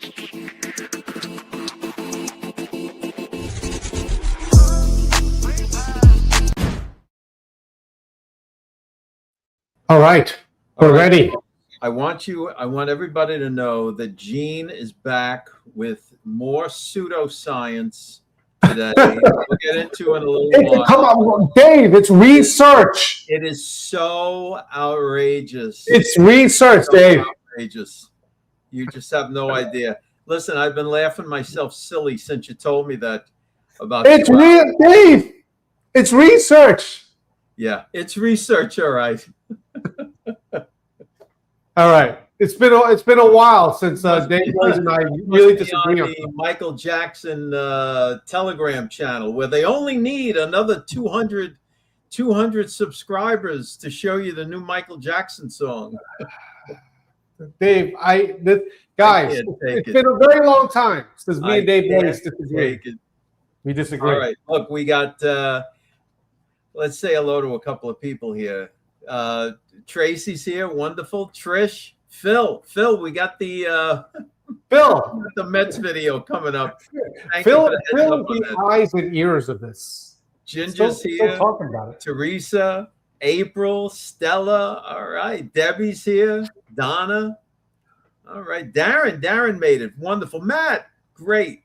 All right, we're ready. I want everybody to know that Gene is back with more pseudoscience today. We'll get into it a little while. Come on, Dave, it's research. It is so outrageous. It's research, Dave. Outrageous. You just have no idea. Listen, I've been laughing myself silly since you told me that about it's real, Dave. It's research. Yeah, it's research, all right. All right. It's been a while since Dave Blaze and I really disagree on the Michael Jackson Telegram channel, where they only need another 200 subscribers to show you the new Michael Jackson song. Dave, guys, it's been a very long time since me and Dave Blaze disagree. We disagree. All right. Look, we got let's say hello to a couple of people here. Tracy's here, wonderful. Trish, Phil, we got the the Mets video coming up. Phil is the eyes and ears of this. Ginger's here. Talking about it. Teresa, April, Stella. All right, Debbie's here. Donna. All right, Darren made it. Wonderful. Matt, great.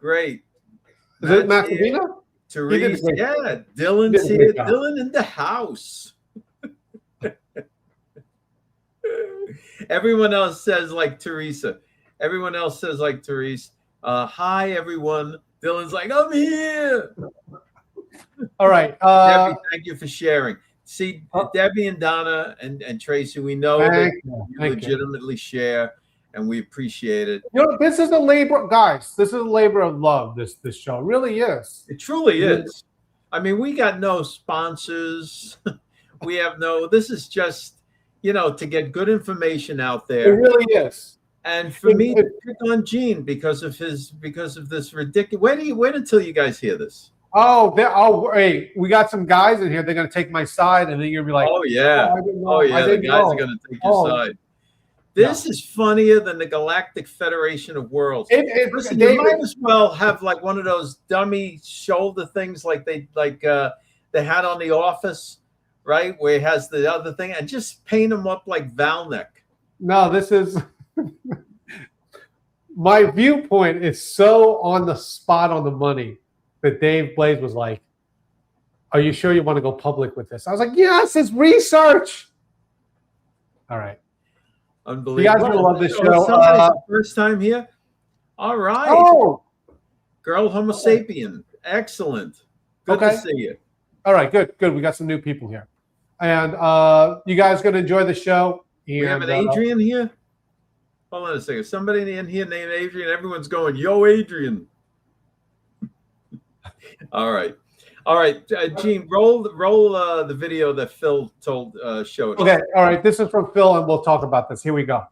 Is it Matt Savino? Teresa, yeah. Dylan's here. Dylan in the house. Everyone else says like Teresa. Hi, everyone. Dylan's like, I'm here. All right. Debbie, thank you for sharing. See, Debbie and Donna and Tracy, we know that you legitimately share, and we appreciate it. You know, this is a labor, guys. This is a labor of love. This show it really is. It truly is. I mean, we got no sponsors. We have no. This is just, to get good information out there. It really is. And for me to pick on Gene because of this ridiculous. Wait until you guys hear this. Hey, we got some guys in here. They're gonna take my side, and then you're gonna be like, oh yeah, the guys are gonna take your side. This is funnier than the Galactic Federation of Worlds. Listen, you might as well have like one of those dummy shoulder things like they had on The Office, right? Where it has the other thing, and just paint them up like Valnek. No, this is my viewpoint is so on the spot on the money that Dave Blaze was like, are you sure you want to go public with this? I was like, yes, it's research. All right. Unbelievable. You guys will love this show. Somebody's first time here. All right. Oh, Girl Homo sapien. Excellent. Good to see you. All right, good. We got some new people here. And you guys going to enjoy the show. We have an Adrian here. Hold on a second. Somebody in here named Adrian. Everyone's going, yo, Adrian. All right. Gene, roll the video that Phil showed. Okay. All right. This is from Phil, and we'll talk about this. Here we go.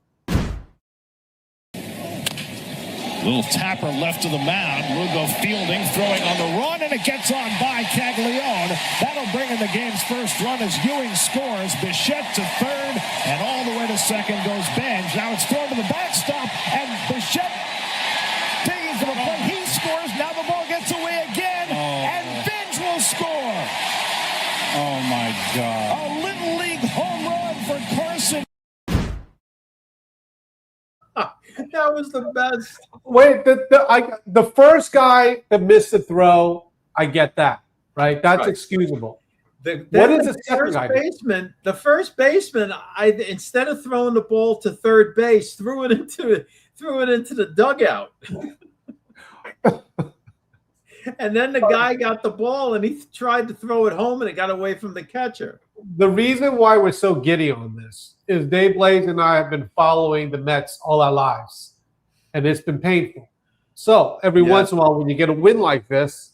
Little tapper left of the mound. Lugo fielding, throwing on the run, and it gets on by Caglione. That'll bring in the game's first run as Ewing scores. Bichette to third, and all the way to second goes Benj. Now it's thrown to the backstop, and Bichette digging for the plate. He scores. Now the ball gets away again, and Benj will score. Oh, my God. A Little League home run for Carson. That was the best. Wait, the first guy that missed the throw, I get that, right? That's excusable. What is the second guy? The first baseman, instead of throwing the ball to third base, threw it into the dugout. And then the guy got the ball and he tried to throw it home and it got away from the catcher. The reason why we're so giddy on this is Dave Blaze and I have been following the Mets all our lives, and it's been painful. So every once in a while, when you get a win like this,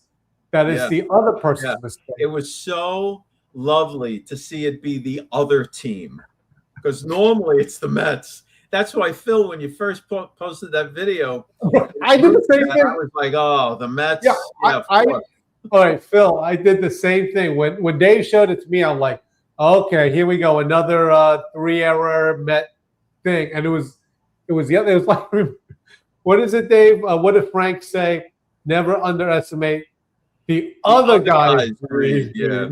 that is the other person's mistake. It was so lovely to see it be the other team, because normally it's the Mets. That's why, Phil, when you first posted that video, I did the same thing. I was like, oh, the Mets. All right, Phil, I did the same thing. When Dave showed it to me, I'm like, okay, here we go, another 3-error Met thing. And it was It was the other. It was like, what is it, Dave? What did Frank say? Never underestimate the other guy's greed. Yeah.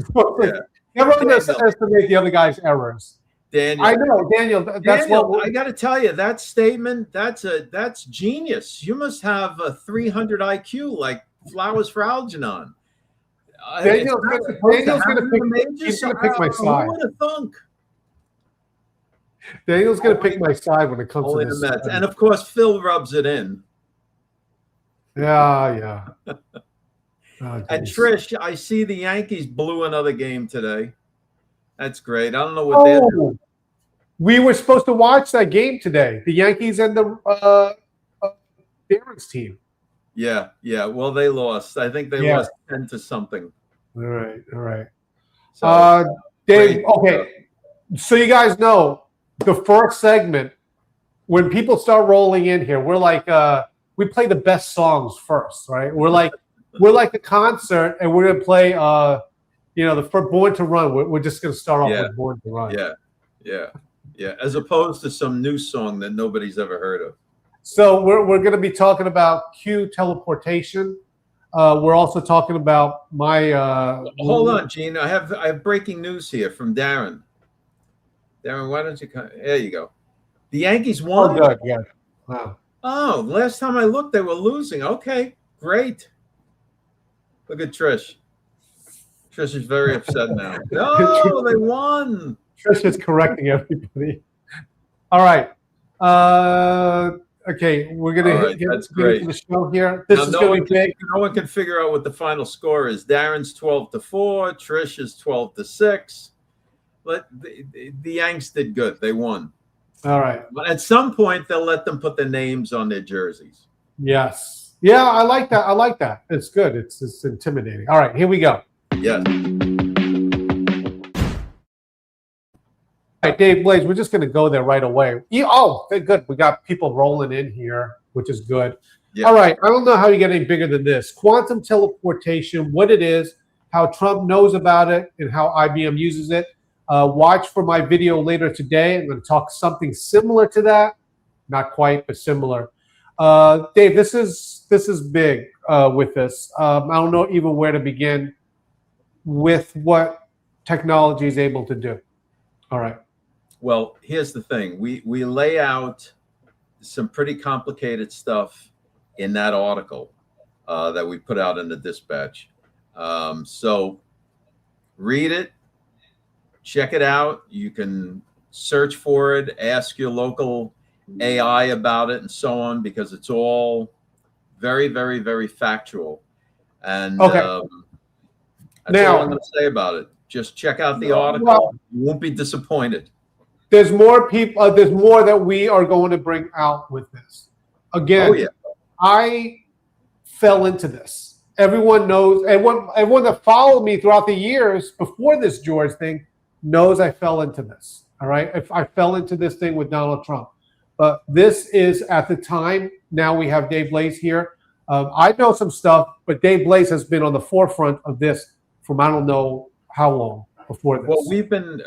Never underestimate the other guy's errors. Daniel, I know, Daniel. That's what I got to tell you. That statement. That's genius. You must have a 300 IQ, like flowers for Algernon. Daniel's going to pick my side. Who would have thunk? Daniel's going to pick my side when it comes to this. Mets. And of course, Phil rubs it in. Yeah. And Trish, I see the Yankees blew another game today. That's great. I don't know what they're doing. We were supposed to watch that game today. The Yankees and the Darren's team. Yeah. Well, they lost. I think they lost 10-something. All right. So, Dave, okay. So you guys know the first segment, when people start rolling in here, we're like, we play the best songs first, right? We're like a concert, and we're gonna play, the Born to Run. We're just gonna start off with Born to Run. Yeah. As opposed to some new song that nobody's ever heard of. So we're going to be talking about Q Teleportation. We're also talking about my. Hold on, Gene. I have breaking news here from Darren. Darren, why don't you come? There you go. The Yankees won. Oh, good. Yeah. Wow. Oh, last time I looked, they were losing. Okay, great. Look at Trish. Trish is very upset now. No, they won. Trish is correcting everybody. All right. Okay, we're gonna get to the show here. This is going to be big. No one can figure out what the final score is. Darren's 12-4. Trish is 12-6. But the Yanks did good. They won. All right. But at some point, they'll let them put their names on their jerseys. Yes. Yeah, I like that. It's good. It's intimidating. All right, here we go. Yes. All right, Dave Blaze, we're just going to go there right away. Good. We got people rolling in here, which is good. Yeah. All right. I don't know how you get any bigger than this. Quantum teleportation, what it is, how Trump knows about it, and how IBM uses it. Watch for my video later today. I'm going to talk something similar to that. Not quite, but similar. Dave, this is big with this. I don't know even where to begin with what technology is able to do. All right. Well, here's the thing. We lay out some pretty complicated stuff in that article that we put out in the dispatch. So read it, check it out. You can search for it, ask your local AI about it, and so on, because it's all very, very, very factual. And that's all I'm going to say about it. Just check out the article. Well, you won't be disappointed. There's more people. There's more that we are going to bring out with this. Again, I fell into this. Everyone knows. Everyone that followed me throughout the years before this George thing knows I fell into this. All right, I fell into this thing with Donald Trump. But this is at the time. Now we have Dave Blaze here. I know some stuff, but Dave Blaze has been on the forefront of this from I don't know how long before this. Well, we've been.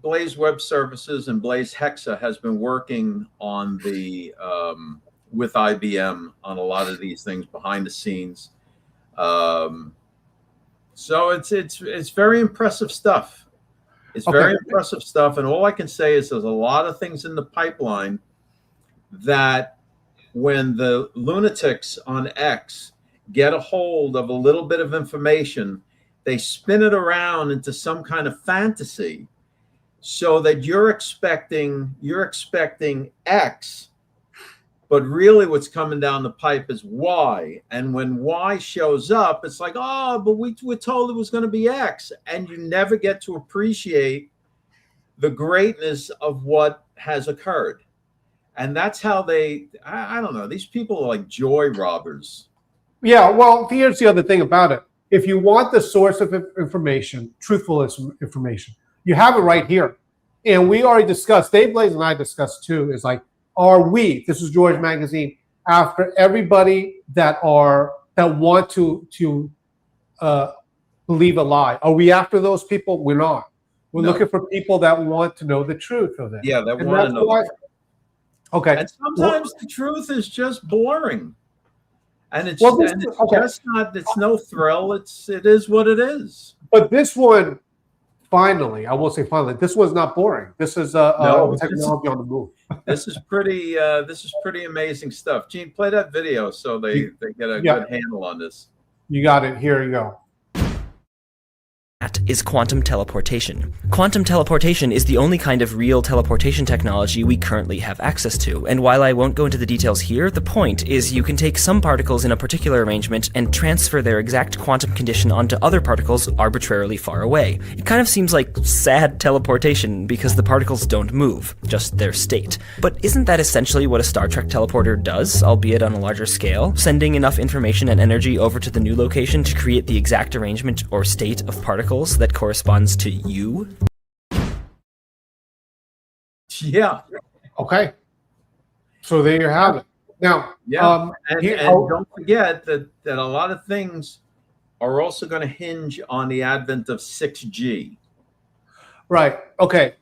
Blaze Web Services and Blaze Hexa has been working on the with IBM on a lot of these things behind the scenes. So it's very impressive stuff. It's very impressive stuff, and all I can say is there's a lot of things in the pipeline that when the lunatics on X get a hold of a little bit of information, they spin it around into some kind of fantasy. So that you're expecting X, but really what's coming down the pipe is Y. And when Y shows up, it's like, oh, but we were told it was going to be X. And you never get to appreciate the greatness of what has occurred. And that's how I don't know, these people are like joy robbers. Yeah, well, here's the other thing about it. If you want the source of information, truthful information, you have it right here. And we already discussed, Dave Blaze and I discussed too, is like, this is George Magazine, after everybody that want to believe a lie? Are we after those people? We're not. We're looking for people that want to know the truth of it. Yeah, that want to know. Okay. And sometimes the truth is just boring. And it's, just not, it's no thrill. It is what it is. But this one, finally, I will say finally, this was not boring. This is technology on the move. This is pretty amazing stuff. Gene, play that video so they get a good handle on this. You got it. Here you go. That is quantum teleportation. Quantum teleportation is the only kind of real teleportation technology we currently have access to, and while I won't go into the details here, the point is you can take some particles in a particular arrangement and transfer their exact quantum condition onto other particles arbitrarily far away. It kind of seems like sad teleportation because the particles don't move, just their state. But isn't that essentially what a Star Trek teleporter does, albeit on a larger scale? Sending enough information and energy over to the new location to create the exact arrangement or state of particles that corresponds to you? Yeah. Okay. So there you have it. Now, and don't forget that a lot of things are also going to hinge on the advent of 6G. Right. Okay.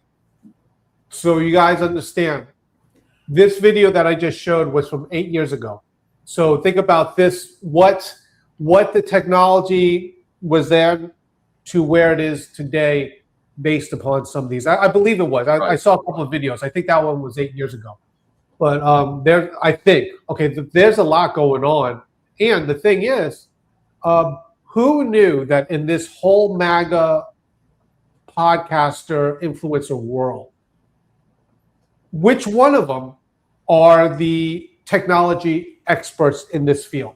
So you guys understand, this video that I just showed was from 8 years ago. So think about this, what the technology was there to where it is today based upon some of these. I believe it was. I saw a couple of videos. I think that one was 8 years ago. But there's a lot going on. And the thing is, who knew that in this whole MAGA podcaster influencer world, which one of them are the technology experts in this field?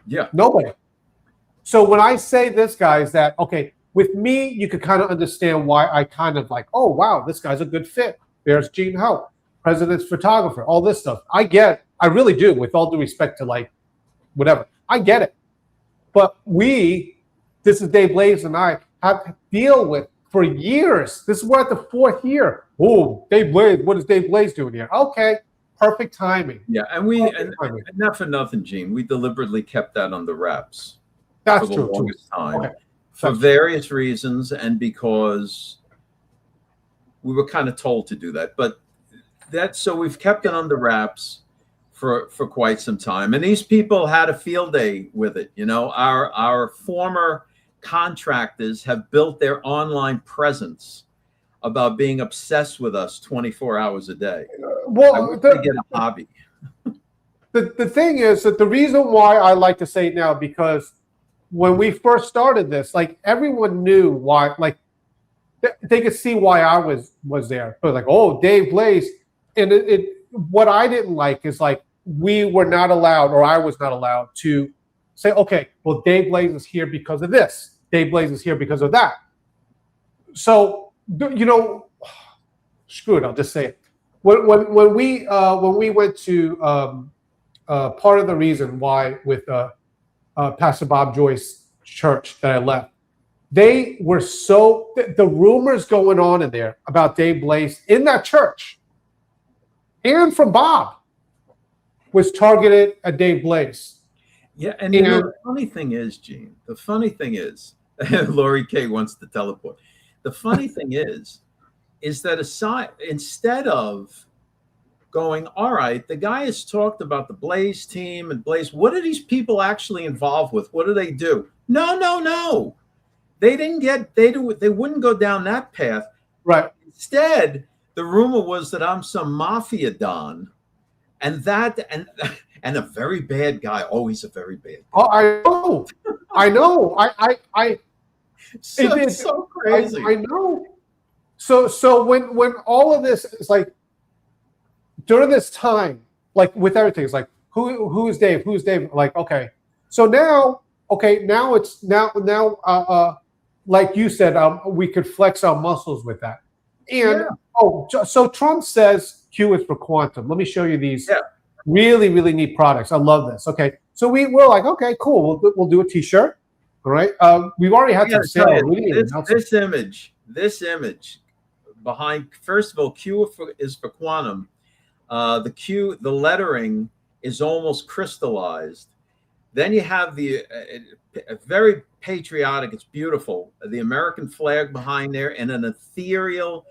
Yeah. Nobody. So when I say this, guys, that, okay, with me, you could kind of understand why I kind of like, oh, wow, this guy's a good fit. There's Gene Ho, president's photographer, all this stuff. I really do, with all due respect to like, whatever. I get it. But this is Dave Blaze and I, have to deal with for years. We're at the 4th year. Oh, Dave Blaze, what is Dave Blaze doing here? Okay, perfect timing. Yeah, and not for nothing, Gene, we deliberately kept that on the wraps. That's for the true. longest time. Okay. For various reasons, and because we were kind of told to do that. But so we've kept it under wraps for quite some time. And these people had a field day with it. You know, our former contractors have built their online presence about being obsessed with us 24 hours a day. Well, they get a hobby. The thing is that the reason why I like to say it now, because when we first started this, like, everyone knew why, like, they could see why I was there. But like, oh, Dave Blaze. And what I didn't like is, like, we were not allowed, or I was not allowed to say, okay, well, Dave Blaze is here because of this. Dave Blaze is here because of that. So, you know, screw it, I'll just say it. When we went to part of the reason why with Pastor Bob Joyce church that I left, they were the rumors going on in there about Dave Blaze in that church and from Bob was targeted at Dave Blaze. Yeah, and you know, the funny thing is, Gene, the funny thing is, Lori K wants to teleport. The funny thing is that instead of going, all right, the guy has talked about the Blaze team and Blaze, what are these people actually involved with? What do they do? No. They wouldn't go down that path. Right. Instead, the rumor was that I'm some mafia don, and a very bad guy. Oh, he's a very bad guy. Oh, I know. It's so crazy. I know. So when all of this is like, during this time, like with everything, it's like, who is Dave? Who's Dave? Like, okay. So now it's like you said, we could flex our muscles with that. And so Trump says Q is for quantum. Let me show you these really, really neat products. I love this. Okay. So we're like, okay, cool. We'll do a t-shirt. All right. We've already had some sales. This image behind, first of all, Q is for quantum. The lettering is almost crystallized. Then you have the very patriotic, it's beautiful, the American flag behind there, and an ethereal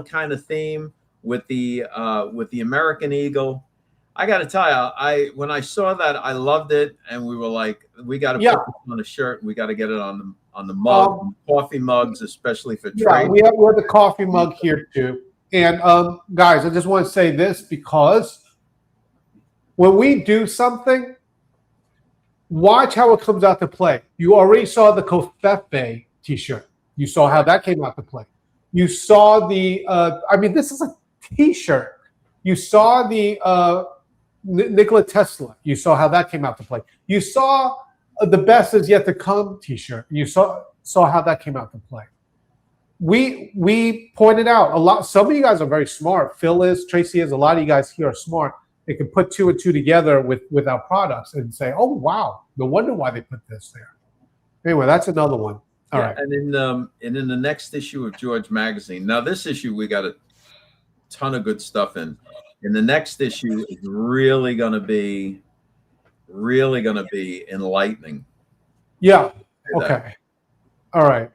kind of theme with the American Eagle. I got to tell you, when I saw that, I loved it, and we were like, we got to put this on a shirt, and we got to get it on the mug, coffee mugs, especially for trade. We have the coffee mug here too. And guys, I just want to say this, because when we do something, watch how it comes out to play. You already saw the Covfefe t-shirt. You saw how that came out to play. You saw the this is a t-shirt. You saw the Nikola Tesla. You saw how that came out to play. You saw the best is yet to come t-shirt. You saw how that came out to play. We pointed out a lot. Some of you guys are very smart. Phil is, Tracy is. A lot of you guys here are smart. They can put two and two together with our products and say, "Oh wow, no wonder why they put this there." Anyway, that's another one. All right. And in the next issue of George Magazine. Now this issue we got a ton of good stuff in. In the next issue is really going to be enlightening. Yeah. Okay. All right.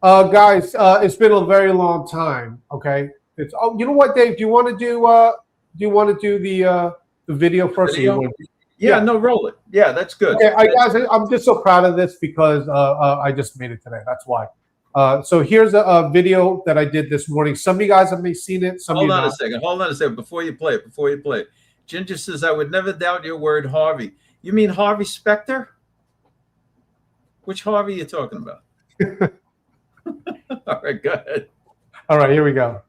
Guys, it's been a very long time. Okay. It's you know what, Dave? Do you want to do the video first? Video? No, roll it. Yeah, that's good. Okay, guys, I'm just so proud of this because I just made it today. That's why. So here's a video that I did this morning. Some of you guys have maybe seen it. Hold on a second. Before you play it. Ginger says, I would never doubt your word, Harvey. You mean Harvey Specter? Which Harvey are you talking about? All right, go ahead. All right, here we go.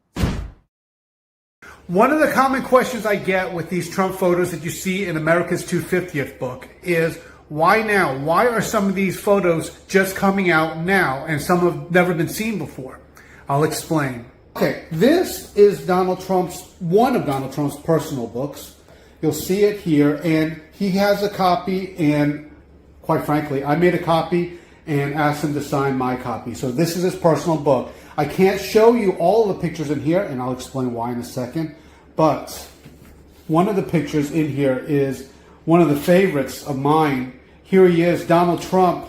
One of the common questions I get with these Trump photos that you see in America's 250th book is, why now? Why are some of these photos just coming out now and some have never been seen before? I'll explain. Okay, this is one of Donald Trump's personal books. You'll see it here, and he has a copy, and quite frankly, I made a copy and asked him to sign my copy. So this is his personal book. I can't show you all the pictures in here, and I'll explain why in a second, but one of the pictures in here is one of the favorites of mine. Here he is, Donald Trump,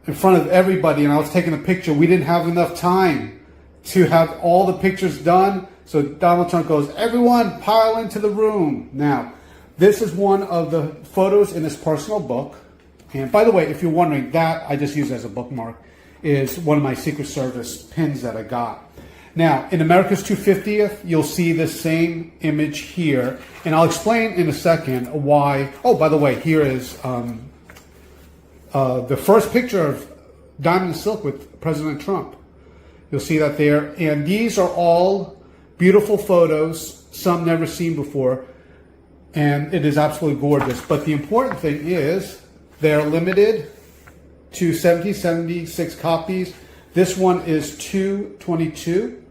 in front of everybody, and I was taking a picture. We didn't have enough time to have all the pictures done, so Donald Trump goes, everyone pile into the room. Now, this is one of the photos in his personal book, and by the way, if you're wondering, that I just use as a bookmark, is one of my Secret Service pins that I got. Now, in America's 250th, you'll see this same image here, and I'll explain in a second why. Oh, by the way, here is the first picture of Diamond Silk with President Trump. You'll see that there, and these are all beautiful photos, some never seen before, and it is absolutely gorgeous. But the important thing is they're limited to 1776 copies. This one is 222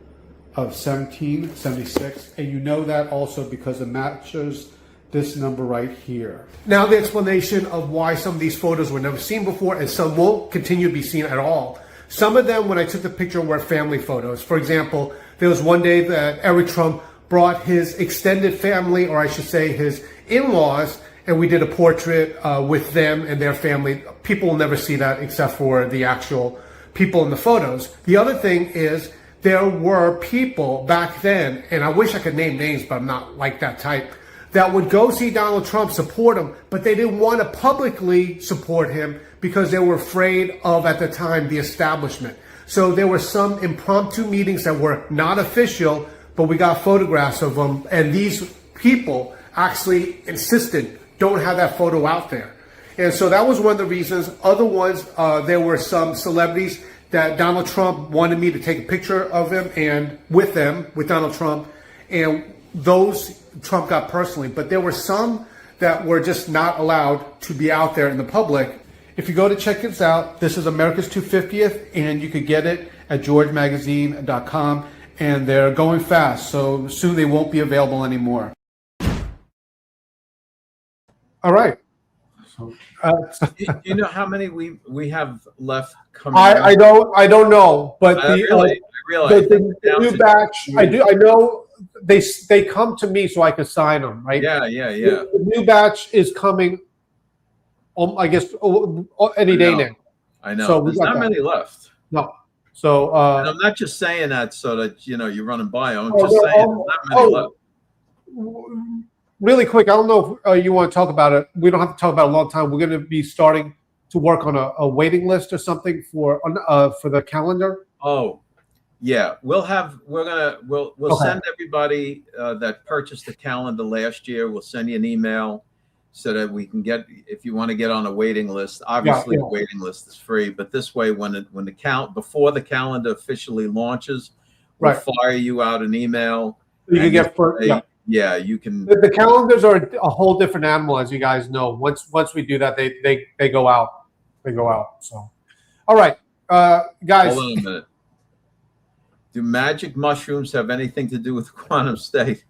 of 1776, and you know that also because it matches this number right here. Now the explanation of why some of these photos were never seen before and some won't continue to be seen at all. Some of them, when I took the picture, were family photos. For example, there was one day that Eric Trump brought his extended family, or I should say his in-laws, and we did a portrait with them and their family. People will never see that except for the actual people in the photos. The other thing is there were people back then, and I wish I could name names, but I'm not like that type, that would go see Donald Trump, support him, but they didn't want to publicly support him because they were afraid of, at the time, the establishment. So there were some impromptu meetings that were not official, but we got photographs of them, and these people actually insisted, don't have that photo out there. And so that was one of the reasons. Other ones, there were some celebrities that Donald Trump wanted me to take a picture of him and with them, with Donald Trump, and those Trump got personally. But there were some that were just not allowed to be out there in the public. If you go to check this out, this is America's 250th, and you could get it at georgemagazine.com, and they're going fast, so soon they won't be available anymore. All right. Do you know how many we have left coming? I don't know, but I realize the new batch. I know they come to me so I can sign them. Right? Yeah. The new batch is coming. I guess any day now. I know. So there's not many left. No. So and I'm not just saying that so that you're running by. I'm just saying there's not many left. Really quick, I don't know if you want to talk about it. We don't have to talk about it a long time. We're going to be starting to work on a waiting list or something for the calendar. Oh, yeah, we'll send everybody that purchased the calendar last year. We'll send you an email so that we can get, if you want to get on a waiting list. Obviously, the waiting list is free, but this way, before the calendar officially launches, we'll fire you out an email. You can get yeah, you can. The calendars are a whole different animal, as you guys know. Once we do that, they go out. They go out. So, all right, guys. Hold on a minute. Do magic mushrooms have anything to do with quantum state?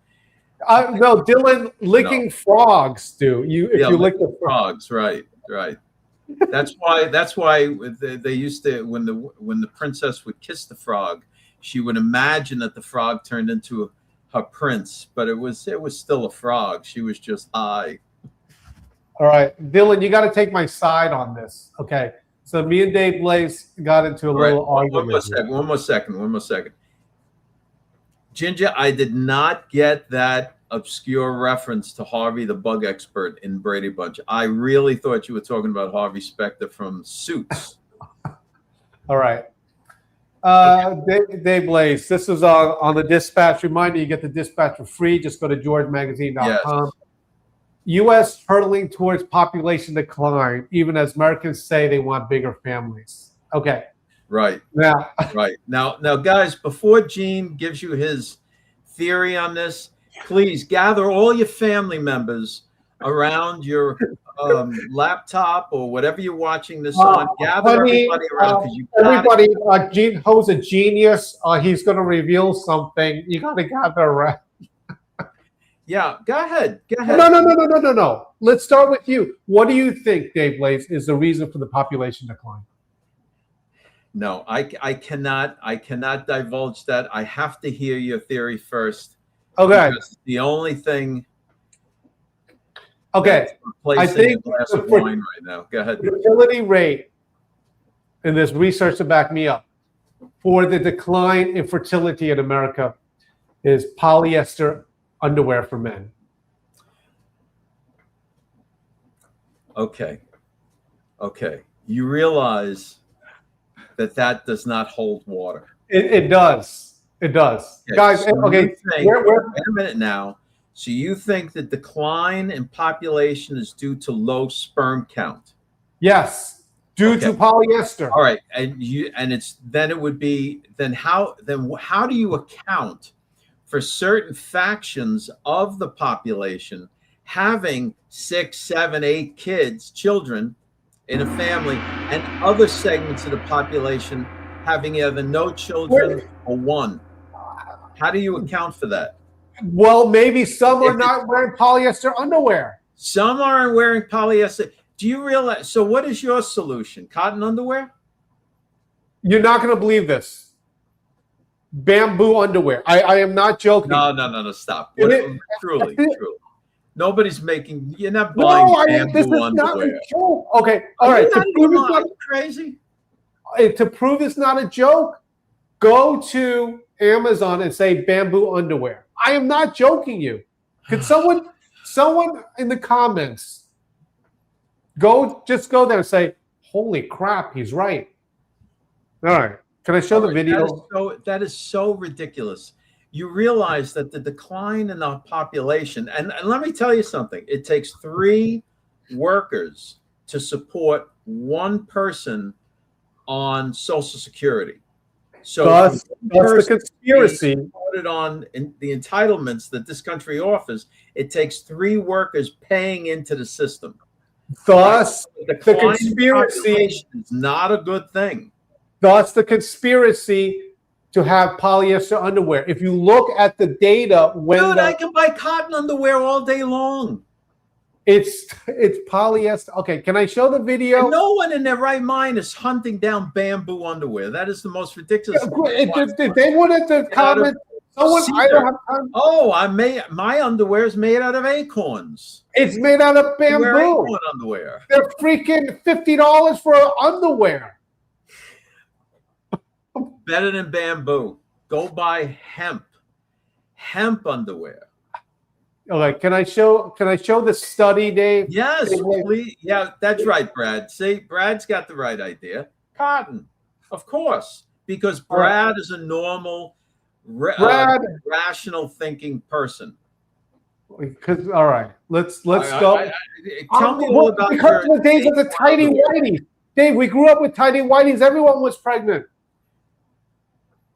No, Dylan, licking frogs do. If you lick the frogs, right. That's why they used to, when the princess would kiss the frog, she would imagine that the frog turned into her prince, but it was still a frog. She was just high. All right, Dylan, you got to take my side on this. Okay, so me and Dave Blaze got into a little argument. One more second. Ginger, I did not get that obscure reference to Harvey the bug expert in Brady Bunch. I really thought you were talking about Harvey Specter from Suits. All right. Dave Blaze, this is on the Dispatch. Reminder, you get the Dispatch for free. Just go to georgemagazine.com. Yes. U.S. hurtling towards population decline, even as Americans say they want bigger families. Okay. Right. Now, Now, guys, before Gene gives you his theory on this, please gather all your family members around your laptop or whatever you're watching this on. Gather everybody around, because Gene Ho's a genius. He's going to reveal something. You got to gather around. Yeah, go ahead. No. Let's start with you. What do you think, Dave Blaze, is the reason for the population decline? No, I cannot divulge that. I have to hear your theory first. Okay. The only thing. Okay. I think a glass of wine right now. Go ahead. Fertility rate, and there's research to back me up, for the decline in fertility in America is polyester underwear for men. Okay. You realize that does not hold water. It does. Okay. Guys, so okay. Wait a minute now. So you think the decline in population is due to low sperm count? Yes, due to polyester. All right, how do you account for certain factions of the population having 6, 7, 8 children in a family, and other segments of the population having either no children or one? How do you account for that? Well, maybe some are not wearing polyester underwear. Some aren't wearing polyester. Do you realize? So what is your solution? Cotton underwear? You're not going to believe this. Bamboo underwear. I am not joking. No, stop. Truly. Nobody's making. You're not buying bamboo underwear. Not a joke. Okay, all right. Crazy. To prove it's not a joke, go to Amazon and say bamboo underwear. I am not joking you. Could someone in the comments go there and say, "Holy crap, he's right." All right. Can I show the video? That is so ridiculous. You realize that the decline in the population, and let me tell you something, it takes 3 workers to support 1 person on Social Security. So that's the conspiracy. On the entitlements that this country offers, it takes 3 workers paying into the system. Thus, the conspiracy is not a good thing. Thus, the conspiracy to have polyester underwear. If you look at the data, I can buy cotton underwear all day long. It's polyester. Okay, can I show the video? And no one in their right mind is hunting down bamboo underwear. That is the most ridiculous. They wanted to comment. I don't have time. Oh, my underwear is made out of acorns. It's made out of bamboo. Acorn underwear. They're freaking $50 for underwear. Better than bamboo. Go buy hemp underwear. Okay, can I show the study, Dave? Yes, please. Yeah, that's right, Brad. See, Brad's got the right idea. Cotton, of course, because Brad is a normal, rational thinking person. Because all right, let's go. Tell me all about because the days of the tidy whities. Dave, we grew up with tidy whities. Everyone was pregnant.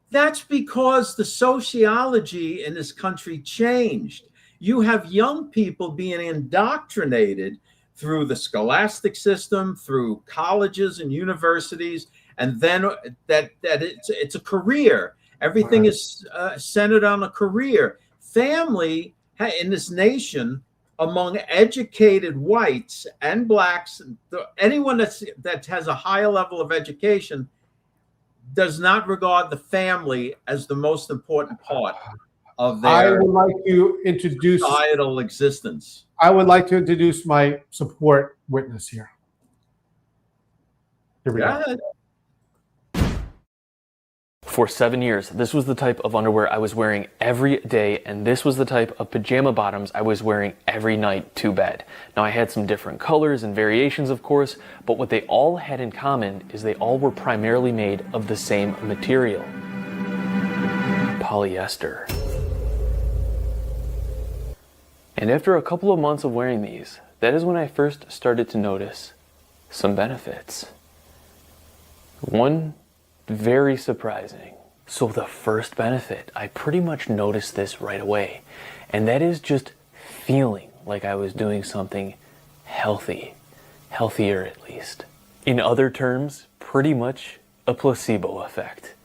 That's because the sociology in this country changed. You have young people being indoctrinated through the scholastic system, through colleges and universities, and then that it's a career. Everything is centered on a career. Family in this nation, among educated whites and blacks, anyone that has a higher level of education, does not regard the family as the most important part of their I would like to introduce societal existence. I would like to introduce my support witness here. Here we go. For 7 years, this was the type of underwear I was wearing every day, and this was the type of pajama bottoms I was wearing every night to bed. Now, I had some different colors and variations, of course, but what they all had in common is they all were primarily made of the same material: polyester. And after a couple of months of wearing these, that is when I first started to notice some benefits. One very surprising. So the first benefit, I pretty much noticed this right away, and that is just feeling like I was doing something healthy, healthier at least. In other terms, pretty much a placebo effect.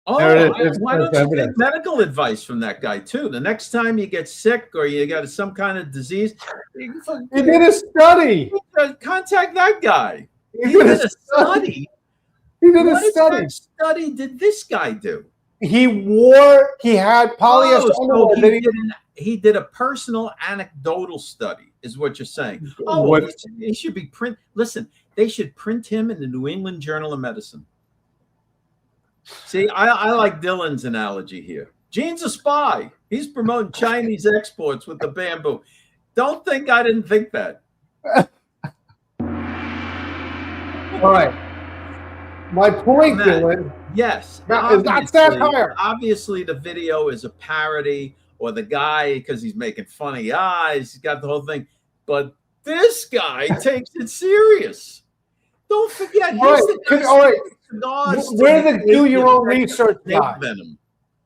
Oh, why don't you get medical advice from that guy too? The next time you get sick or you got some kind of disease, he did a study. Contact that guy. He did a study. He did a study. What study did this guy do? He had polyester underwear. He did a personal anecdotal study, is what you're saying. Oh, well, he should be Listen, they should print him in the New England Journal of Medicine. See, I like Dylan's analogy here. Gene's a spy. He's promoting Chinese exports with the bamboo. Don't think I didn't think that. All right. My point, Dylan. Yes. Obviously, the video is a parody, or the guy, because he's making funny eyes, he's got the whole thing. But this guy takes it serious. Don't forget. All right. We're the do your own research guy.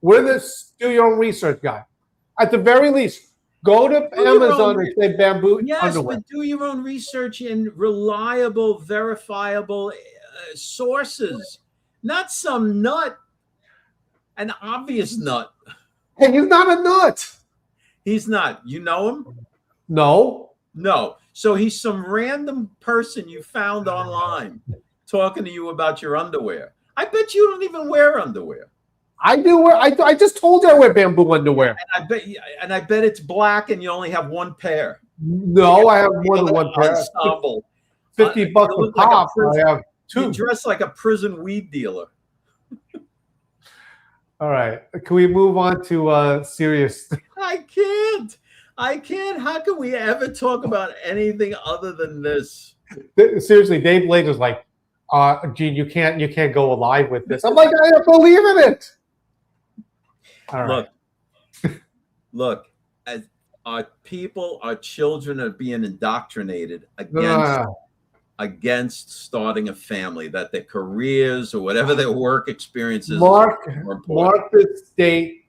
We're the do your own research guy. At the very least, go to Amazon and say bamboo underwear. But do your own research in reliable, verifiable sources, not some nut, an obvious nut. Hey, he's not a nut. He's not. You know him? No. So he's some random person you found online talking to you about your underwear. I bet you don't even wear underwear. I do wear. I just told you I wear bamboo underwear. And I bet it's black, and you only have one pair. No, I have more than one pair. Ensemble. $50 a pop. I have two. You dress like a prison weed dealer. All right. Can we move on to serious? I can't. How can we ever talk about anything other than this? Seriously, Dave Blade was like, Gene, you can't go live with this. I'm like, I don't believe in it. All right. Look, as our children are being indoctrinated against starting a family, that their careers or whatever their work experiences. Mark this date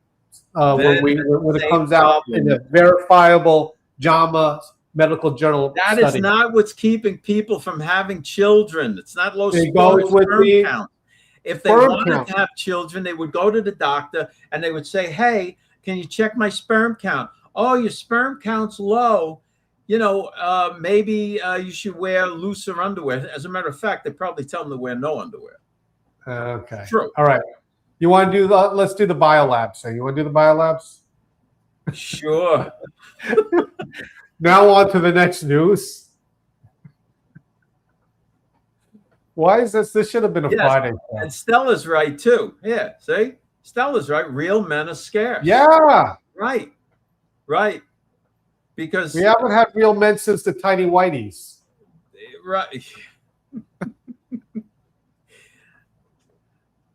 when it comes out in a verifiable JAMA medical journal. That is not what's keeping people from having children. It's not low sperm count. If they wanted to have children, they would go to the doctor and they would say, "Hey, can you check my sperm count? Oh, your sperm count's low. Maybe you should wear looser underwear." As a matter of fact, they probably tell them to wear no underwear. Okay. True. All right. You want to do let's do the Biolabs. So you want to do the Biolabs? Sure. Now on to the next news. Why is this? This should have been a Friday. And Stella's right too. Yeah, see? Stella's right. Real men are scarce. Yeah. Right. Right. Because we haven't had real men since the Tiny Whiteys. Right.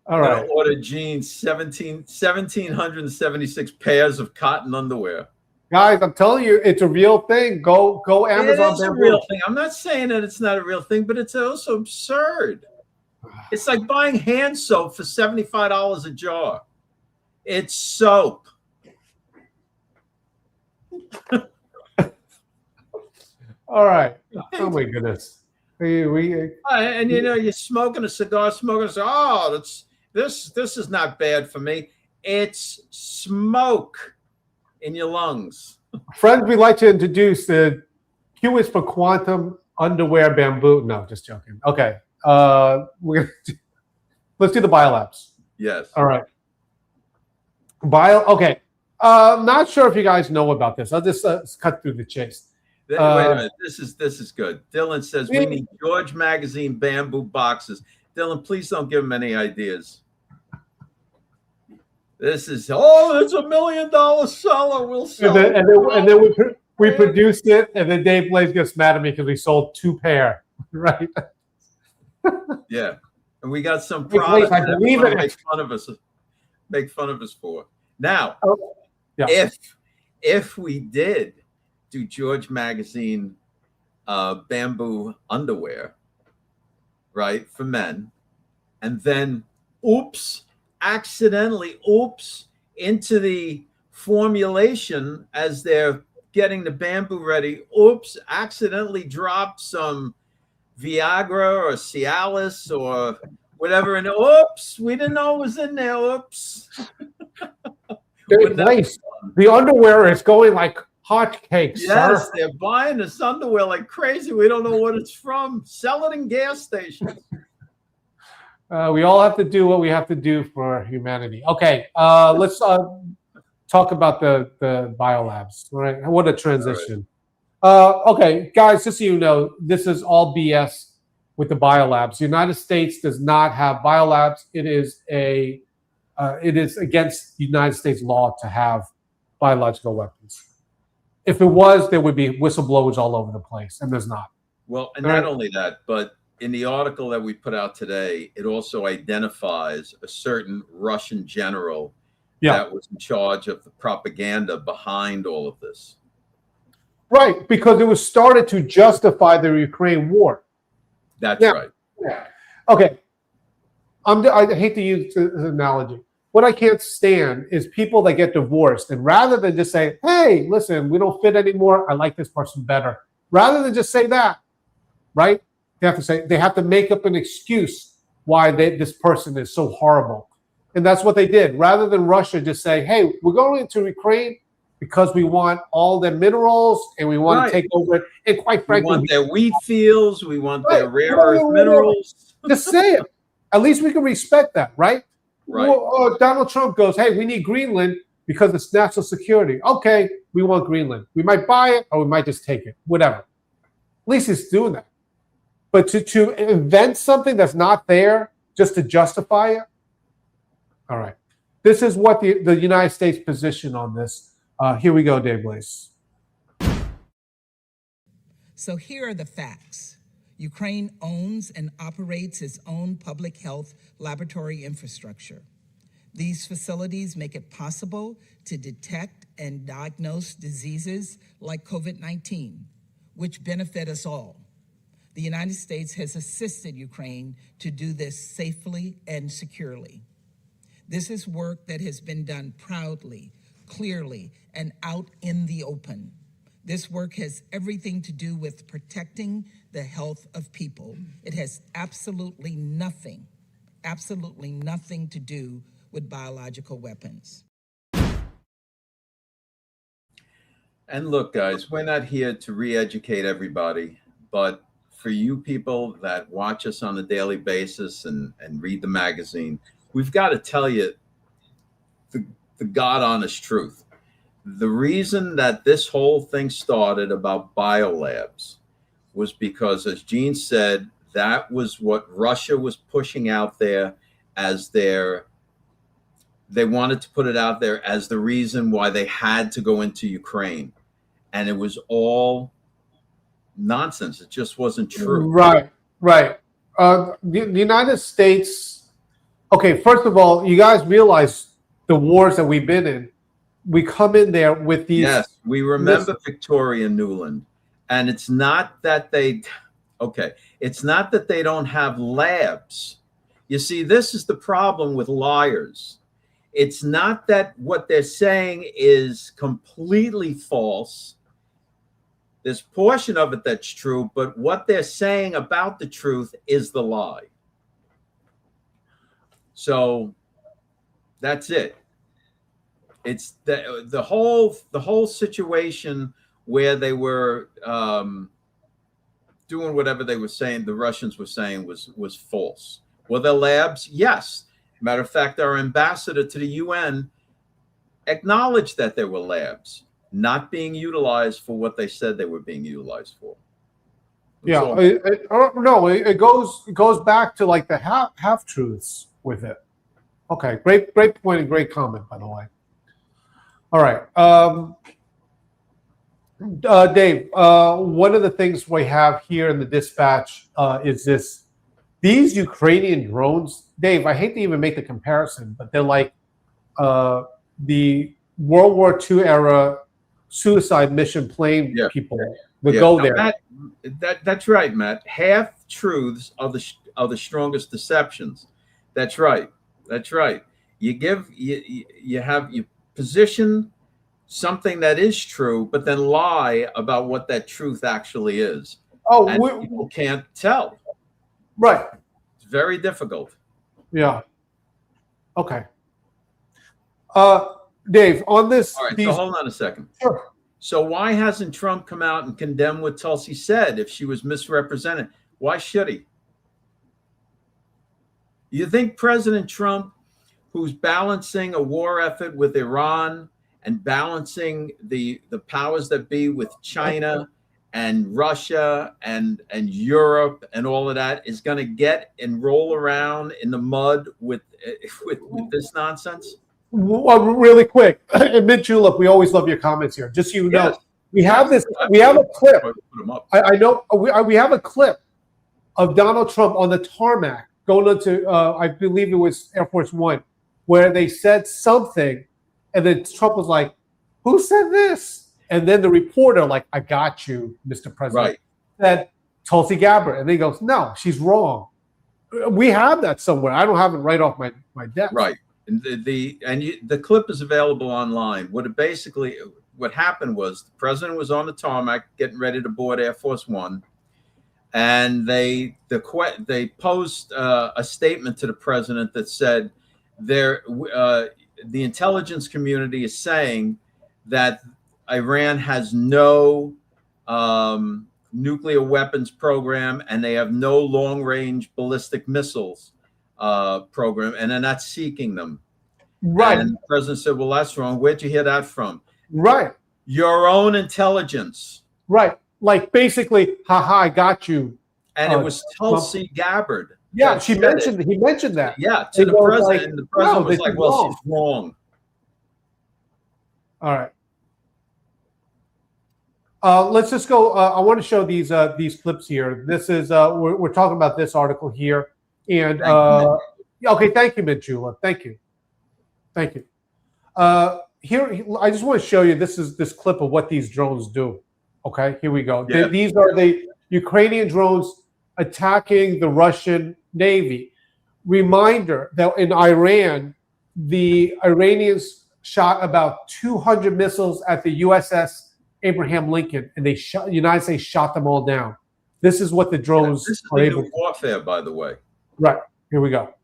All right. Order jeans, 1,776 pairs of cotton underwear. Guys, I'm telling you, it's a real thing. Go Amazon. It is a real thing. I'm not saying that it's not a real thing, but it's also absurd. It's like buying hand soap for $75 a jar. It's soap. All right. Oh my goodness. And you're smoking a cigar, oh, this is not bad for me. It's smoke in your lungs. Friends, we'd like to introduce the Q is for quantum underwear bamboo. No, just joking. Okay. Let's do the Biolabs. Yes. All right. Okay. Not sure if you guys know about this. I'll just cut through the chase. Wait a minute. This is good. Dylan says we need George Magazine bamboo boxes. Dylan, please don't give him any ideas. This is it's $1 million seller. We'll sell. And then we produced it, and then Dave Blaze gets mad at me because we sold 2 pair, right? Yeah, and we got some products I believe it. Make fun of us for. Now, yeah. if we did do George Magazine bamboo underwear, right, for men, and then accidentally into the formulation as they're getting the bamboo ready, accidentally dropped some Viagra or Cialis or whatever, and we didn't know it was in there. The underwear is going like hotcakes. Yes, they're buying this underwear like crazy. We don't know what it's from. Sell it in gas stations. We all have to do what we have to do for humanity. Okay, let's talk about the Biolabs. All right, what a transition. Okay, guys, just so you know, this is all BS with the Biolabs. The United States does not have Biolabs. It is against United States law to have biological weapons. If it was, there would be whistleblowers all over the place, and there's not. Well, and not only that, but in the article that we put out today, it also identifies a certain Russian general that was in charge of the propaganda behind all of this. Right, because it was started to justify the Ukraine war. That's right. Yeah. Okay. I hate to use this analogy. What I can't stand is people that get divorced, and rather than just say, hey, listen, we don't fit anymore, I like this person better. Rather than just say that, right? They have to make up an excuse why this person is so horrible. And that's what they did. Rather than Russia just say, hey, we're going into Ukraine because we want all their minerals and we want to take over it. And quite frankly, we want their wheat fields, we want their rare earth minerals. Just say it. At least we can respect that, right? Right. Well, Donald Trump goes, hey, we need Greenland because it's national security. Okay, we want Greenland. We might buy it or we might just take it, whatever. At least he's doing that. But to invent something that's not there just to justify it, all right. This is what the United States position on this. Here we go, Dave Blaze. So here are the facts. Ukraine owns and operates its own public health laboratory infrastructure. These facilities make it possible to detect and diagnose diseases like COVID-19, which benefit us all. The United States has assisted Ukraine to do this safely and securely. This is work that has been done proudly, clearly, and out in the open. This work has everything to do with protecting the health of people. It has absolutely nothing to do with biological weapons. And look, guys, we're not here to re-educate everybody, but for you people that watch us on a daily basis and read the magazine, we've got to tell you the God-honest truth. The reason that this whole thing started about biolabs was because, as Gene said, That was what Russia was pushing out there as they wanted to put it out there as the reason why they had to go into Ukraine. And it was all nonsense. It just wasn't true. Right. The United States, okay, first of all, you guys realize the wars that we've been in. We come in there with these. Yes, we remember Victoria Nuland. And it's not that it's not that they don't have labs. You see, this is the problem with liars. It's not that what they're saying is completely false. There's a portion of it that's true, but what they're saying about the truth is the lie. So that's it. It's the whole situation where they were doing whatever they were saying, the Russians were saying was false. Were there labs? Yes. Matter of fact, our ambassador to the UN acknowledged that there were labs not being utilized for what they said they were being utilized for. It goes back to like the half truths with it. Okay, great point and great comment, by the way. All right, Dave. One of the things we have here in the dispatch is these Ukrainian drones. Dave, I hate to even make the comparison, but they're like the World War II era suicide mission plane people that go there. That's right, Matt. Half truths are the strongest deceptions. That's right. You position something that is true, but then lie about what that truth actually is. People can't tell. Right. It's very difficult. Yeah. Okay. Dave, on this. All right, so hold on a second. Sure. So why hasn't Trump come out and condemned what Tulsi said if she was misrepresented? Why should he? You think President Trump, who's balancing a war effort with Iran and balancing the powers that be with China and Russia and Europe and all of that, is going to get and roll around in the mud with this nonsense? Well, really quick, and Mitch-Julep, we always love your comments here. Just so you know, we have this. We have a clip. I know we have a clip of Donald Trump on the tarmac going into, I believe it was Air Force One, where they said something, and then Trump was like, "Who said this?" And then the reporter, like, "I got you, Mr. President," said Tulsi Gabbard, and then he goes, "No, she's wrong." We have that somewhere. I don't have it right off my desk. Right. The clip is available online. What happened was the president was on the tarmac getting ready to board Air Force One, and they posed a statement to the president that said the intelligence community is saying that Iran has no nuclear weapons program and they have no long-range ballistic missiles program, and they're not seeking them. Right. And the president said, "Well, that's wrong. Where'd you hear that from?" Right. Your own intelligence. Right. Like basically, haha, I got you. And it was Tulsi Gabbard. Yeah, he mentioned that. Yeah, to the president. And the president was like, "Well, she's wrong." All right. Let's just go. I want to show these clips here. This is we're talking about this article here. And okay, thank you, Mitch-Julep. Thank you. Here, I just want to show you this clip of what these drones do. Okay, here we go. Yeah. These are the Ukrainian drones attacking the Russian Navy. Reminder that in Iran, the Iranians shot about 200 missiles at the USS Abraham Lincoln, and the United States shot them all down. This is what the drones this is are able to do. Warfare, by the way. Right. Here we go.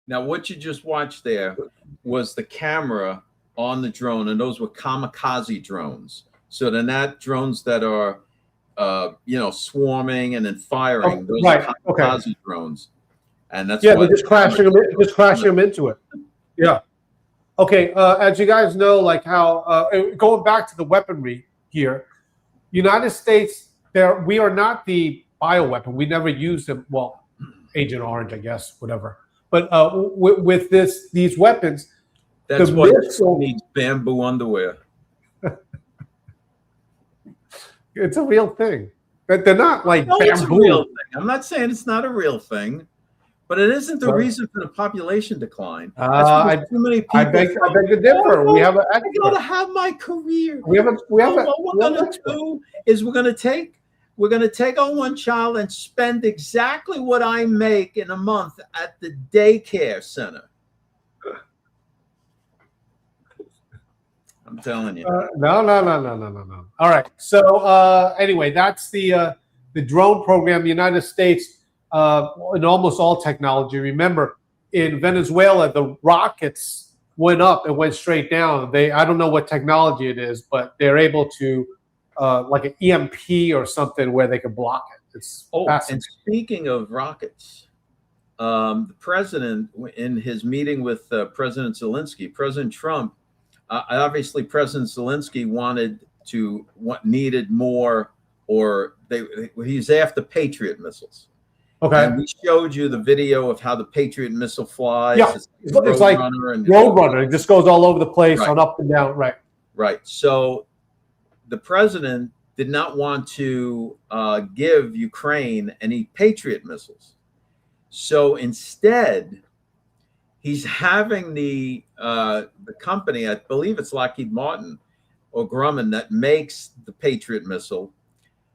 Now, what you just watched there was the camera on the drone, and those were kamikaze drones. So they're not drones that are, swarming and then firing. Those are kamikaze drones, and that's they're just crashing them into it. Yeah. Okay. As you guys know, like how going back to the weaponry here, United States, we are not the bioweapon. We never used them. Well, Agent Orange, I guess, whatever. But with these weapons, that's why it needs bamboo underwear. It's a real thing. But they're not like bamboo. It's a real thing. I'm not saying it's not a real thing, but it isn't the reason for the population decline. Too many people. I beg to differ. We have I gotta have my career. What we're gonna do is we're gonna take on one child and spend exactly what I make in a month at the daycare center. I'm telling you. No. All right. So anyway, that's the drone program. The United States, in almost all technology. Remember, in Venezuela, the rockets went up and went straight down. I don't know what technology it is, but they're able to, like an EMP or something, where they can block it. It's and speaking of rockets, the president, in his meeting with President Zelensky, President Trump, obviously President Zelensky needed more, or he's after Patriot missiles. Okay. And we showed you the video of how the Patriot missile flies. Yeah, it's like Roadrunner. It just goes all over the place, on up and down. Right. Right. So the president did not want to give Ukraine any Patriot missiles. So instead, he's having the company, I believe it's Lockheed Martin or Grumman, that makes the Patriot missile,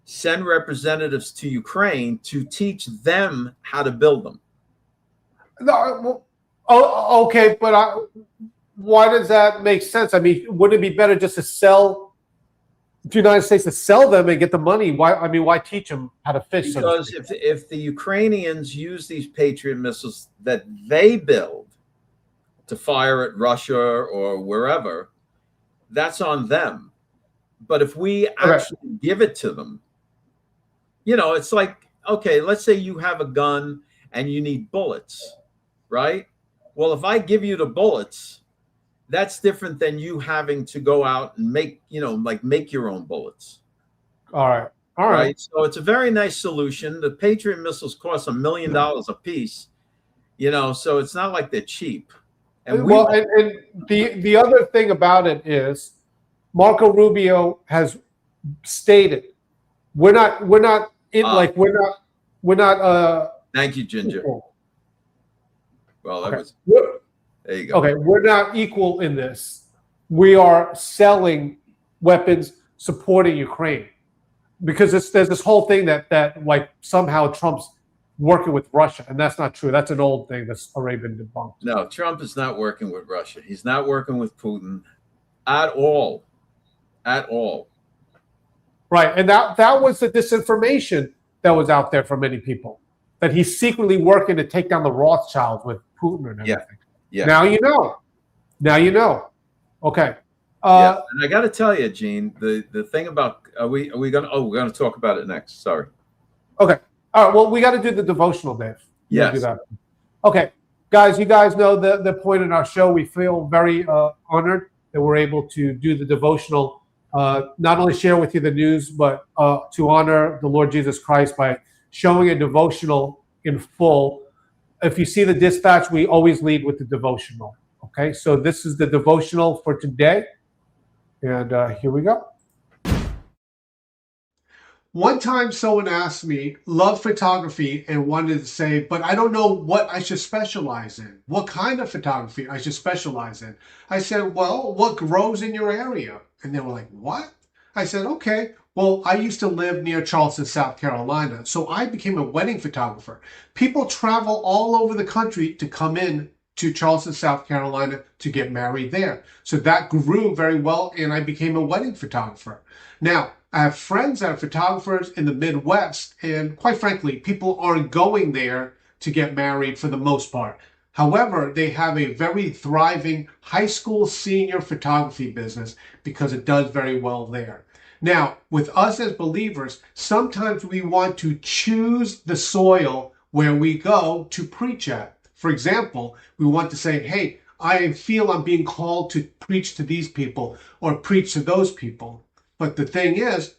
send representatives to Ukraine to teach them how to build them. No, okay, but why does that make sense? I mean, wouldn't it be better just to sell the United States, to sell them and get the money? Why teach them how to fish? Because if the Ukrainians use these Patriot missiles that they build to fire at Russia or wherever, that's on them. But if we actually give it to them, it's like, okay, let's say you have a gun and you need bullets, right? Well, if I give you the bullets, that's different than you having to go out and make your own bullets. All right. So it's a very nice solution. The Patriot missiles cost $1 million a piece, so it's not like they're cheap. And the other thing about it is, Marco Rubio has stated, we're not. Thank you, Ginger. Equal. Well, that was. There you go. Okay, we're not equal in this. We are selling weapons supporting Ukraine, because there's this whole thing that like somehow Trump's working with Russia, and that's not true. That's an old thing that's already been debunked. No, Trump is not working with Russia. He's not working with Putin at all. At all. Right, and that was the disinformation that was out there for many people, that he's secretly working to take down the Rothschilds with Putin and everything. Yeah. Now you know. Okay. And I got to tell you, Gene, the thing about we're gonna talk about it next. Sorry. Okay. All right. Well, we got to do the devotional, Dave. Yes. Do that. Okay, guys. You guys know the point in our show. We feel very honored that we're able to do the devotional. Not only share with you the news, but to honor the Lord Jesus Christ by showing a devotional in full. If you see the dispatch, we always lead with the devotional. Okay, so this is the devotional for today. And here we go. One time someone asked me, love photography, and wanted to say, but I don't know what I should specialize in. What kind of photography I should specialize in? I said, well, what grows in your area? And they were like, what? I said, okay. Well, I used to live near Charleston, South Carolina, so I became a wedding photographer. People travel all over the country to come in to Charleston, South Carolina to get married there. So that grew very well, and I became a wedding photographer. Now, I have friends that are photographers in the Midwest, and quite frankly, people aren't going there to get married for the most part. However, they have a very thriving high school senior photography business because it does very well there. Now, with us as believers, sometimes we want to choose the soil where we go to preach at. For example, we want to say, hey, I feel I'm being called to preach to these people or preach to those people. But the thing is,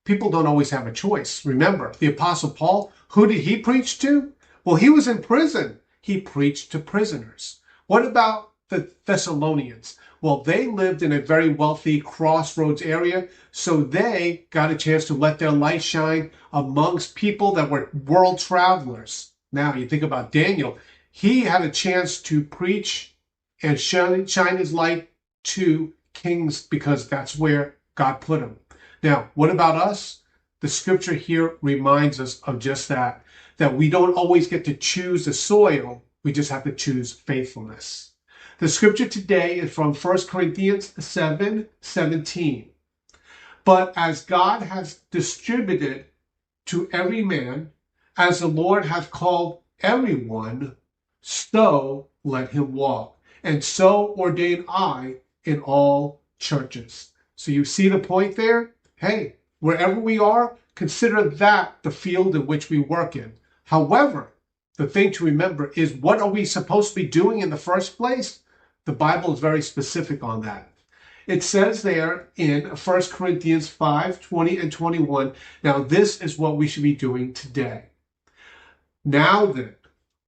people don't always have a choice. Remember, the Apostle Paul, who did he preach to? Well, he was in prison. He preached to prisoners. What about the Thessalonians? Well, they lived in a very wealthy crossroads area, so they got a chance to let their light shine amongst people that were world travelers. Now, you think about Daniel. He had a chance to preach and shine his light to kings because that's where God put him. Now, what about us? The scripture here reminds us of just that we don't always get to choose the soil. We just have to choose faithfulness. The scripture today is from 1 Corinthians 7:17. But as God has distributed to every man, as the Lord hath called everyone, so let him walk. And so ordain I in all churches. So you see the point there? Hey, wherever we are, consider that the field in which we work in. However, the thing to remember is, what are we supposed to be doing in the first place? The Bible is very specific on that. It says there in 1 Corinthians 5:20 and 21, now this is what we should be doing today. Now then,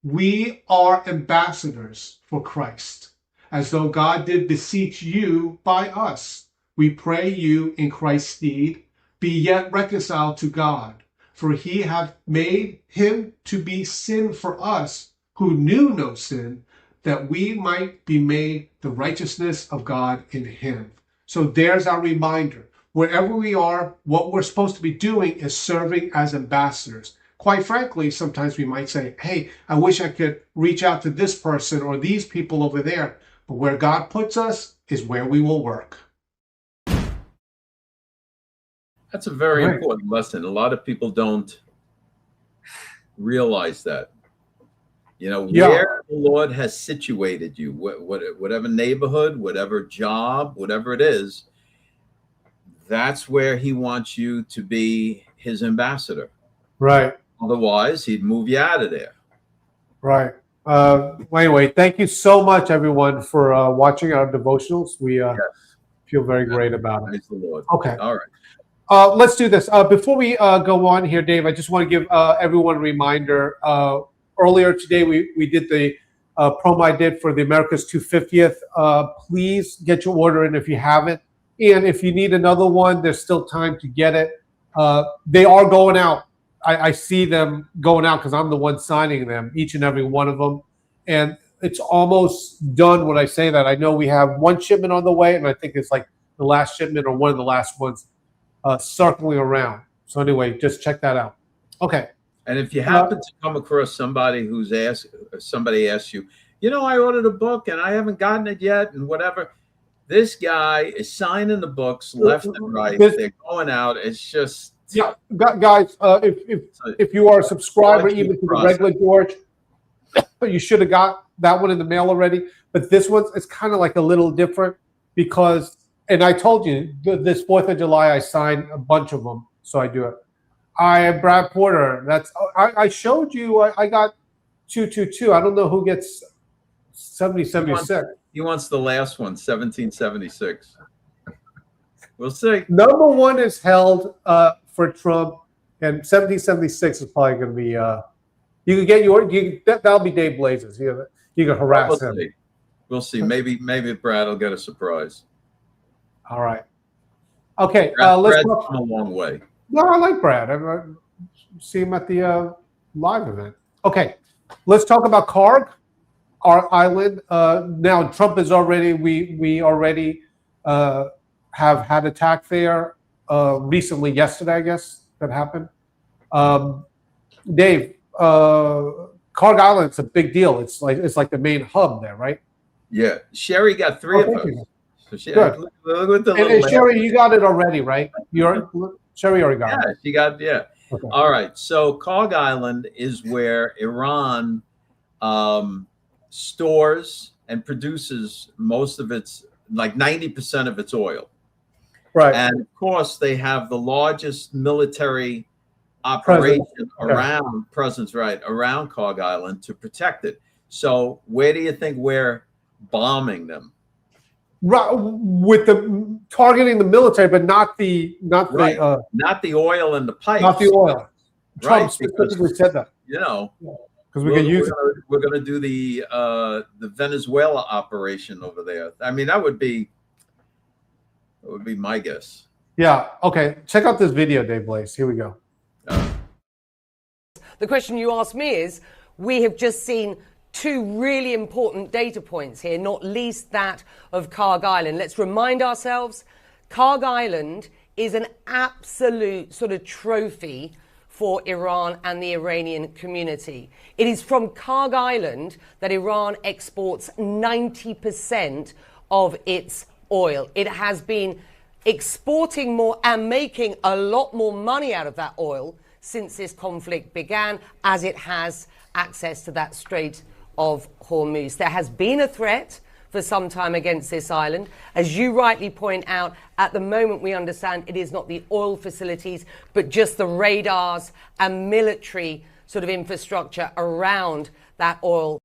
we are ambassadors for Christ, as though God did beseech you by us. We pray you in Christ's stead, be yet reconciled to God. For he hath made him to be sin for us, who knew no sin, that we might be made the righteousness of God in him. So there's our reminder. Wherever we are, what we're supposed to be doing is serving as ambassadors. Quite frankly, sometimes we might say, hey, I wish I could reach out to this person or these people over there. But where God puts us is where we will work. That's a very important lesson. A lot of people don't realize that. You know, where the Lord has situated you, whatever neighborhood, whatever job, whatever it is, that's where he wants you to be his ambassador. Right. Otherwise, he'd move you out of there. Right. Anyway, thank you so much, everyone, for watching our devotionals. We feel very great about it. Praise the Lord. Okay. All right. Let's do this. Before we go on here, Dave, I just want to give everyone a reminder. Earlier today, we did the promo I did for the America's 250th. Please get your order in if you haven't. And if you need another one, there's still time to get it. They are going out. I see them going out because I'm the one signing them, each and every one of them. And it's almost done when I say that. I know we have one shipment on the way, and I think it's like the last shipment or one of the last ones circling around. So anyway, just check that out. Okay. And if you happen to come across somebody somebody asks you, you know, I ordered a book and I haven't gotten it yet and whatever, this guy is signing the books left and right. They're going out. It's just... Yeah, guys, if you are a subscriber even to the regular George, you should have got that one in the mail already. But this one, it's kind of like a little different because, and I told you, this 4th of July, I signed a bunch of them, so I do it. Brad Porter, I showed you, I got 222. I don't know who gets 7076. He wants the last one, 1776. We'll see. Number one is held for Trump, and 1776 is probably going to be. You can get that'll be Dave Blazes. You can harass him. We'll see. Maybe Brad will get a surprise. All right. Okay. Brad's come a long way. No, I like Brad. I see him at the live event. Okay. Let's talk about Karg, our island. Now Trump is already. We already have had attack there recently. Yesterday, I guess that happened. Dave, Karg Island's a big deal. It's like the main hub there, right? Yeah, Sherry got 3 of those. So Good. Look at and Sherry, you got it already, right? Sherry already got it. Yeah, she got Okay. All right. So Karg Island is where Iran stores and produces most of its, like 90% of its oil. Right. And of course, they have the largest military operation around around Cog Island to protect it. So where do you think we're bombing them? Right, with the targeting the military, but not the oil and the pipes. Not the oil. Trump Right, specifically said that. You know, because we're going to do the Venezuela operation over there. I mean, that would be my guess. Yeah. Okay. Check out this video, Dave Blaze. Here we go. The question you asked me is, we have just seen two really important data points here, not least that of Cog Island. Let's remind ourselves, Cog Island is an absolute sort of trophy for Iran and the Iranian community. It is from Cog Island that Iran exports 90% of its oil. It has been exporting more and making a lot more money out of that oil since this conflict began, as it has access to that Strait of Hormuz. There has been a threat for some time against this island. As you rightly point out, at the moment we understand it is not the oil facilities, but just the radars and military sort of infrastructure around that oil.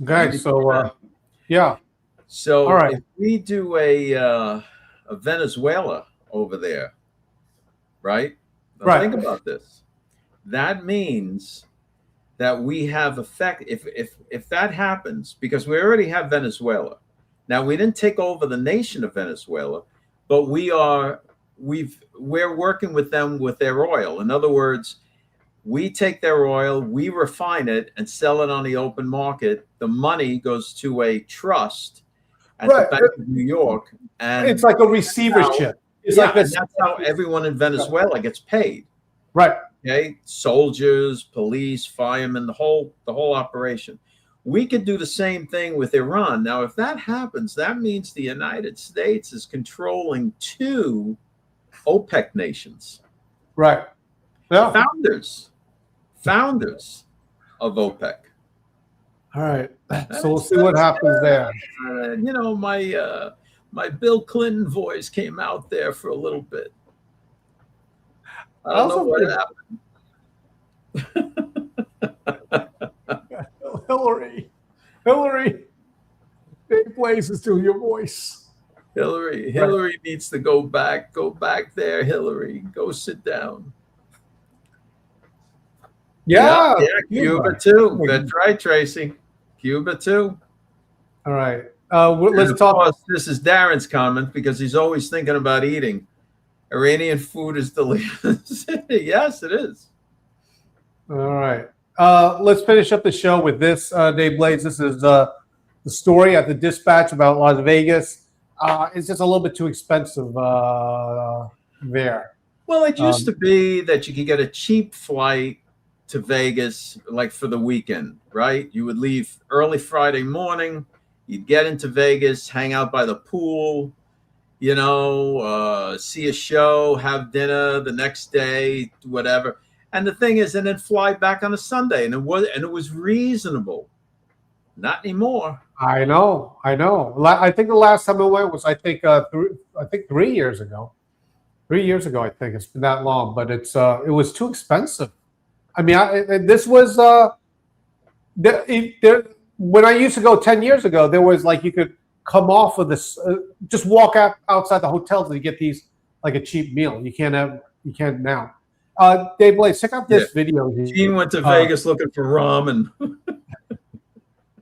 Okay, so yeah. So all right. If we do a Venezuela over there, right? Now think about this. That means that we have effect if that happens, because we already have Venezuela. Now, we didn't take over the nation of Venezuela, but we're working with them with their oil. In other words, we take their oil, we refine it and sell it on the open market. The money goes to a trust at the Bank of New York, and it's like a receivership. That's how everyone in Venezuela gets paid. Right. Okay, soldiers, police, firemen, the whole operation. We could do the same thing with Iran. Now, if that happens, that means the United States is controlling 2 OPEC nations. Right. Yeah. Founders of OPEC. All right. So we'll see what happens there. You know, my Bill Clinton voice came out there for a little bit. I don't know what happened. Hillary. Dave Blaze is doing your voice. Hillary needs to go back there. Hillary, go sit down. Yeah, Cuba too. That's right, Tracy. Cuba too. All right. Let's talk. This is Darren's comment, because he's always thinking about eating. Iranian food is delicious. Yes, it is. All right. Let's finish up the show with this, Dave Blaze. This is the story at the Dispatch about Las Vegas. It's just a little bit too expensive there. Well, it used to be that you could get a cheap flight to Vegas, like for the weekend, right? You would leave early Friday morning. You'd get into Vegas, hang out by the pool, you know, see a show, have dinner the next day, whatever. And the thing is, and then fly back on a Sunday, and it was reasonable. Not anymore. I know. I think the last time I went was I think 3 years ago. 3 years ago, I think. It's been that long, but it was too expensive. I mean, this was when I used to go 10 years ago. There was like you could come off of this, just walk outside the hotels and you get these like a cheap meal. You can't now. Dave Blaze, check out this video. Gene went to Vegas looking for ramen.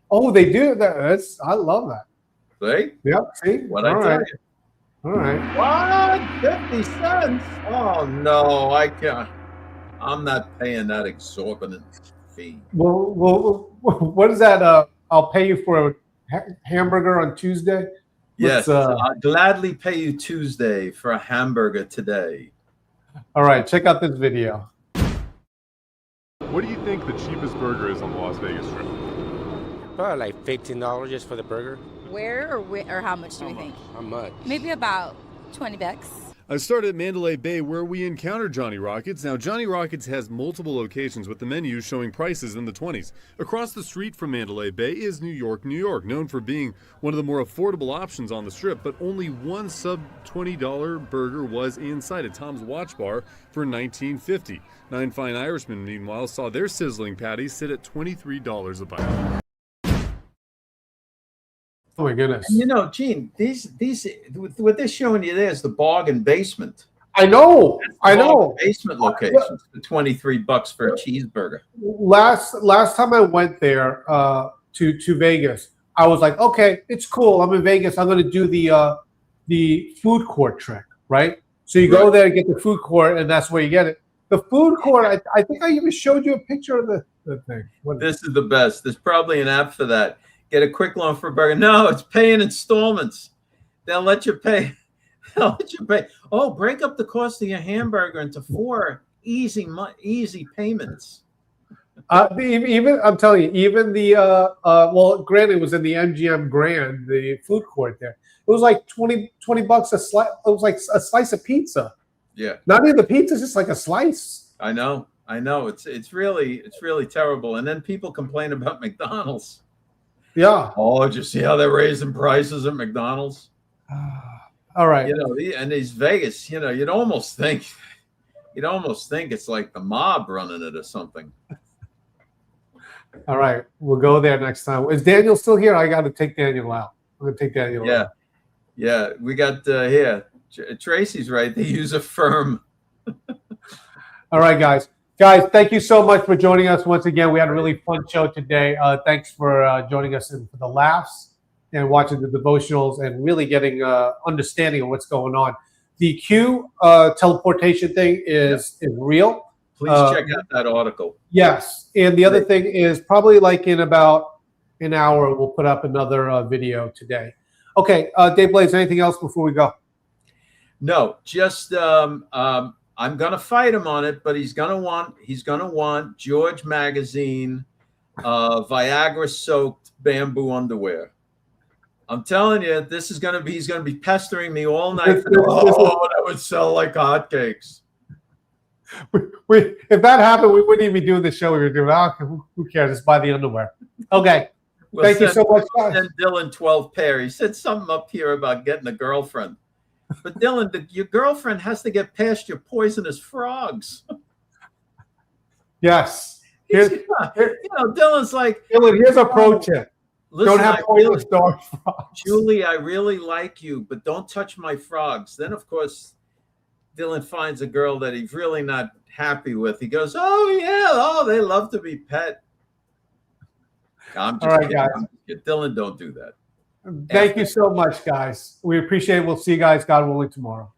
Oh, they do that. I love that. See? Yep. See? What I tell you. All right. What? 50 cents? Oh no, I can't. I'm not paying that exorbitant fee. Well, what is that? I'll pay you for a hamburger on Tuesday. Yes, I'll gladly pay you Tuesday for a hamburger today. All right, check out this video. What do you think the cheapest burger is on the Las Vegas Strip? Probably like $15 just for the burger. Where or how much do we think? How much? Maybe about $20. I started at Mandalay Bay where we encountered Johnny Rockets. Now, Johnny Rockets has multiple locations with the menus showing prices in the 20s. Across the street from Mandalay Bay is New York, New York, known for being one of the more affordable options on the strip, but only one sub-$20 burger was inside at Tom's Watch Bar for $19.50. Nine Fine Irishmen, meanwhile, saw their sizzling patties sit at $23 a bite. Oh my goodness! And you know, Gene, these what they're showing you there is the bargain basement. I know. Basement locations for $23 for a cheeseburger. Last time I went there to Vegas, I was like, okay, it's cool. I'm in Vegas. I'm going to do the food court trick, right? So you go there and get the food court, and that's where you get it. The food court, I think I even showed you a picture of the thing. This is the best. There's probably an app for that. Get a quick loan for a burger. No, it's pay in installments. They'll let you pay. They'll let you pay. Oh, break up the cost of your hamburger into 4 easy payments. Even I'm telling you, even the well, granted, it was in the MGM Grand, the food court there. It was like $20 a slice. It was like a slice of pizza. Yeah. Not even the pizza, just like a slice. I know. It's really terrible. And then people complain about McDonald's. Yeah. Oh, did you see how they're raising prices at McDonald's? All right. You know, and these Vegas, you know, you'd almost think it's like the mob running it or something. All right. We'll go there next time. Is Daniel still here? I got to take Daniel out. I'm going to take Daniel out. Yeah. We got here. Tracy's right. They use a firm. All right, guys. Guys, thank you so much for joining us once again. We had a really fun show today. Thanks for joining us for the laughs and watching the devotionals and really getting understanding of what's going on. The Q teleportation thing is real. Please check out that article. Yes. And the other thing is probably like in about an hour, we'll put up another video today. Okay. Dave Blaze, anything else before we go? No, just I'm gonna fight him on it, but he's gonna want George Magazine Viagra-soaked bamboo underwear. I'm telling you, he's gonna be pestering me all night. That would sell like hotcakes. If that happened, we wouldn't even be doing the show we were doing. Who cares? Just buy the underwear. Okay. Thank you so much, guys. Send Dylan 12 pair. He said something up here about getting a girlfriend. But Dylan, your girlfriend has to get past your poisonous frogs. Yes. Dylan's like, Dylan, here's a pro tip. Listen, don't have poisonous dog frogs. Julie, I really like you, but don't touch my frogs. Then, of course, Dylan finds a girl that he's really not happy with. He goes, oh, yeah, they love to be pet. I'm just kidding. Guys. Dylan, don't do that. Thank you so much, guys. We appreciate it. We'll see you guys, God willing, tomorrow.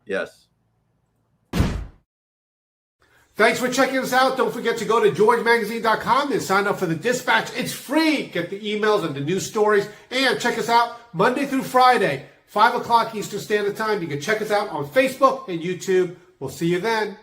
Yes. Thanks for checking us out. Don't forget to go to georgemagazine.com and sign up for the Dispatch. It's free. Get the emails and the news stories. And check us out Monday through Friday, 5 o'clock Eastern Standard Time. You can check us out on Facebook and YouTube. We'll see you then.